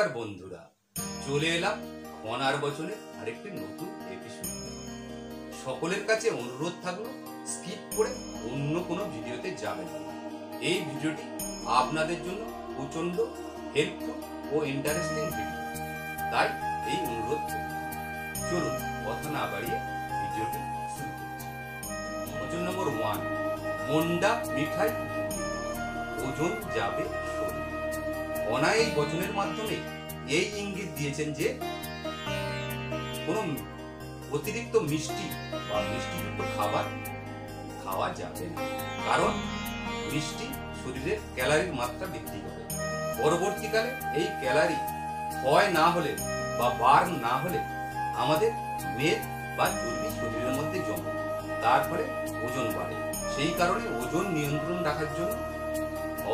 নমস্কার বন্ধুরা, চলে এলাম ঘনার বচনের আরেকটি নতুন এপিসোড। সকলের কাছে অনুরোধ থাকলো স্কিপ করে অন্য কোনো ভিডিওতে যাবেন না। এই ভিডিওটি আপনাদের জন্য প্রচন্ড হেল্পফুল ও ইন্টারেস্টিং ভিডিও, তাই এই অনুরোধ চলুন কথা না বাড়িয়ে ভিডিওটি শুরু করছি। বচন নম্বর 1, মন্ডা মিঠাই ওজন যাবে শরীর। অনা এই বচনের মাধ্যমে এই ইঙ্গিত দিয়েছেন যে কোনো অতিরিক্ত মিষ্টি বা মিষ্টিযুক্ত খাবার খাওয়া যাবে না, কারণ মিষ্টি শরীরের ক্যালারির মাত্রা বৃদ্ধি করে। পরবর্তীকালে এই ক্যালারি ক্ষয় না হলে বা বার্ন না হলে আমাদের মেদ বা চর্বি শরীরের মধ্যে জমে, তার ফলে ওজন বাড়ে। সেই কারণে ওজন নিয়ন্ত্রণ রাখার জন্য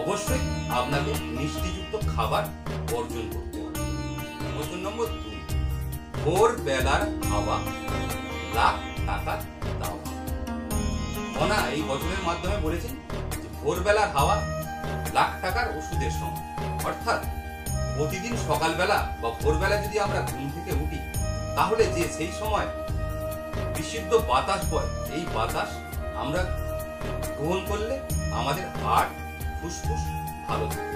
অবশ্যই আপনাকে মিষ্টিযুক্ত খাবার বর্জন করতে হবে। বচন নম্বর 2, ভোরবেলার হাওয়া লাখ টাকা দাওয়া। অনা এই বচনের মাধ্যমে বলেছেন যে ভোরবেলার হাওয়া লাখ টাকার ওষুধের সমান। অর্থাৎ প্রতিদিন সকালবেলা বা ভোরবেলা যদি আমরা ঘুম থেকে উঠি, তাহলে যে সেই সময় বিশুদ্ধ বাতাস বয়, এই বাতাস আমরা গ্রহণ করলে আমাদের হার্ট ফুসফুস ভালো থাকে।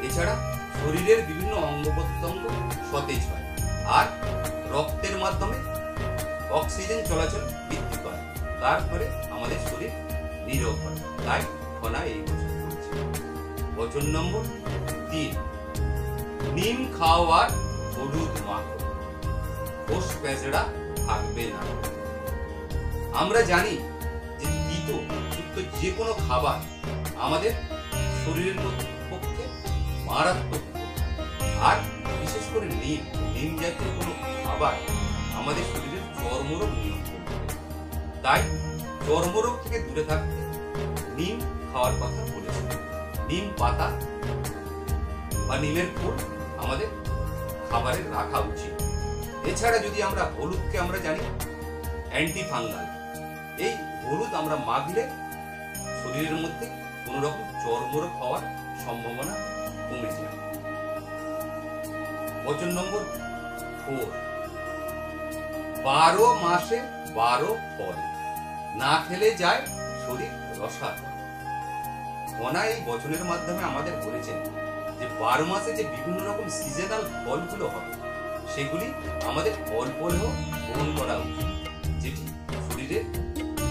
এছাড়া শরীরের বিভিন্ন অঙ্গ প্রত্যঙ্গ সতেজ হয় আর রক্তের মাধ্যমে অক্সিজেন চলাচল বৃদ্ধি পায়, তার ফলে আমাদের শরীর নিরোগ হয়। তাই ঘনা এই বচন করেছে। বচন নম্বর 3, নিম খাওয়ার হলুদ মাখো, কোষ পেঁচড়া থাকবে না। আমরা জানি যে তিতো যুক্ত যে কোনো খাবার আমাদের শরীরের পক্ষে মারাত্মক, আর বিশেষ করে নিম জাতীয় কোনো খাবার আমাদের শরীরের চর্মরোগ নিয়ন্ত্রণ করে। তাই চর্মরোগ থেকে দূরে থাকতে নিম খাওয়ার কথা বলেছে। নিম পাতা বা নিমের ফুল আমাদের খাবারে রাখা উচিত। এছাড়া যদি আমরা হলুদকে আমরা জানি অ্যান্টি ফাঙ্গাল, এই হলুদ আমরা মাখলে শরীরের মধ্যে কোন রকম চর্মরোগ হওয়ার সম্ভাবনা কমে যায়। বচন নম্বর 4, 12 মাসে 12 ফল, না খেলে যায় শরীর রসাল। ঘনা এই বচনের মাধ্যমে আমাদের বলেছেন যে 12 মাসে যে বিভিন্ন রকম সিজনাল ফলগুলো হবে, সেগুলি আমাদের অল্প হলেও গ্রহণ করা উচিত, যেটি শরীরে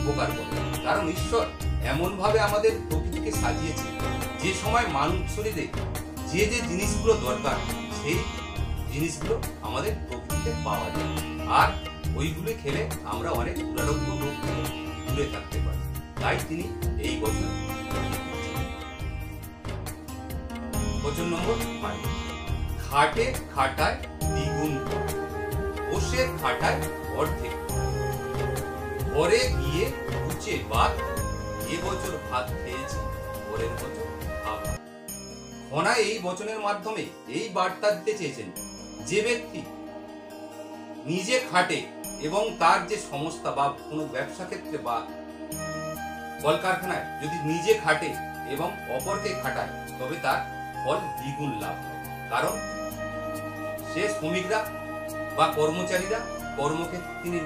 উপকার করে। কারণ ঈশ্বর এমন ভাবে আমাদের প্রকৃতিকে সাজিয়েছে, যে সময় মানব শরীরে যে যে জিনিসগুলো দরকার, সেই জিনিসগুলো আমাদের প্রকৃতিতে পাওয়া যায়, আর ওইগুলি খেলে আমরা অনেক দুরারোগ্য রোগ থেকে দূরে থাকতে পারি। তাই তিনি এই বচন। বচন নম্বর 5, খাটে খাটায় দ্বিগুণ, বসে খাটায় অর্ধেক, ঘরে গিয়ে উচে বাদ, এবছর ভাত খেয়েছি পরের বছর খাবার। ঘনা এই বচনের মাধ্যমে এই বার্তা দিতে চেয়েছেন, যে ব্যক্তি নিজে খাটে এবং তার যে সংস্থা বা কোনো ব্যবসা ক্ষেত্রে বা কলকারখানায় যদি নিজে খাটে এবং অপরকে খাটায়, তবে তার ফল দ্বিগুণ লাভ হয়। কারণ সে শ্রমিকরা বা কর্মচারীরা কর্মক্ষেত্রে তিনি,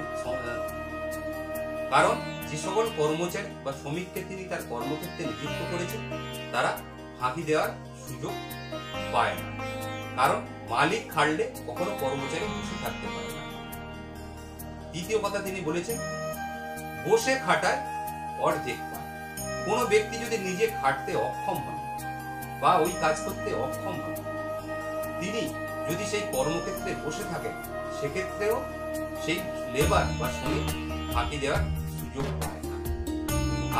কারণ যে সকল কর্মচারী বা শ্রমিককে তিনি তার কর্মক্ষেত্রে নিযুক্ত করেছেন, তারা ফাঁকি দেওয়ার সুযোগ পায় না। কারণ মালিক খাটলে কখনো কর্মচারী বসে থাকতে পারে না। দ্বিতীয় কথা তিনি বলেছেন, বসে খাটায় অর্ধেক পায়। কোনো ব্যক্তি যদি নিজে খাটতে অক্ষম হন বা ওই কাজ করতে অক্ষম হন, তিনি যদি সেই কর্মক্ষেত্রে বসে থাকেন, সেক্ষেত্রেও সেই লেবার বা শ্রমিক ফাঁকি দেওয়ার সুযোগ পায় না।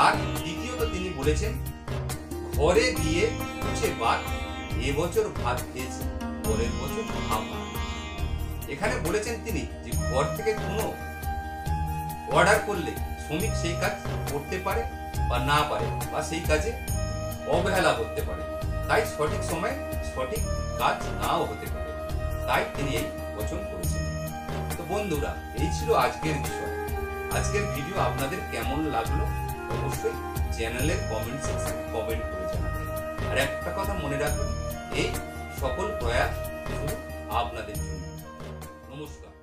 আর দ্বিতীয়ত তিনি বলেছেন, ঘরে গিয়ে উঠে বাদ, এবছর ভাত খেয়েছি পরের বছর খাবার। এখানে বলেছেন তিনি যে ঘর থেকে কোনো অর্ডার করলে শ্রমিক সেই কাজ করতে পারে বা না পারে, বা সেই কাজে অবহেলা করতে পারে। তাই সঠিক সময়ে সঠিক কাজ নাও হতে পারে। তাই তিনি এই বচন করেছেন। তো বন্ধুরা, এই ছিল আজকের বিষয়। আজকের ভিডিও আপনাদের কেমন লাগলো অবশ্যই চ্যানেলের কমেন্ট সেকশনে কমেন্ট করে জানাবেন। আর একটা কথা মনে রাখবেন, এই সকল প্রয়াস শুধু আপনাদের জন্য। নমস্কার।